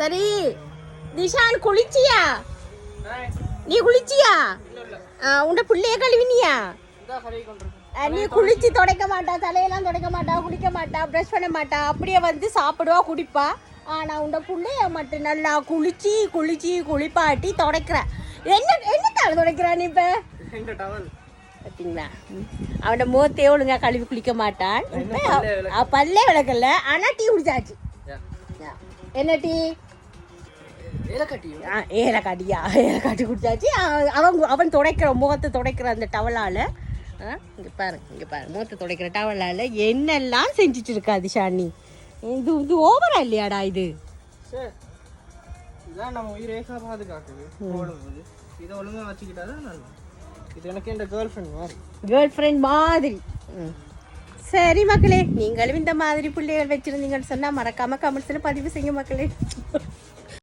சரி திஷான் குளிச்சியா? நீ குளிச்சியா? உன்ட பிள்ளைய கழுவினியா? நீ குளிச்சு துடைக்க மாட்டா, தலையெல்லாம் துடைக்க மாட்டா, குளிக்க மாட்டா, ப்ரஷ் பண்ண மாட்டா, அப்படியே வந்து சாப்பிடுவா குடிப்பா. ஆனால் உன்ட பிள்ளைய மட்டும் நல்லா குளிச்சு குளிச்சு குளிப்பாட்டி துடைக்கிறேன். என்னத்தால துடைக்கிறா நீ இப்போ? பார்த்தீங்களா, அவனோட முகத்தையே ஒழுங்கா கழுவி குளிக்க மாட்டான். பல்லே விளக்கல, ஆனால் டீ குடிச்சாச்சு. என்ன டீ? ஏலக்காட்டி குடிச்சாச்சு. அவன் துடைக்கிற முகத்தை துடைக்கிற அந்த டவலால் இங்கே பாரு முகத்தை துடைக்கிற டவலால் என்னெல்லாம் செஞ்சுட்டு இருக்காது ஷானி. இது ஓவரா இல்லையாடா இது? இதான் நம்ம உயிரை பாதுகாக்குது. இதை ஒழுங்காக வச்சுக்கிட்டாதான் நல்லா. இது எனக்கு என் கேர்ள் ஃப்ரெண்ட் மாதிரி. சரி மக்களே, நீங்களும் இந்த மாதிரி பிள்ளைகள் வச்சிருந்தீங்கன்னு சொன்னால் மறக்காம கமெண்ட்ஸில் பதிவு செய்யுங்க மக்களே.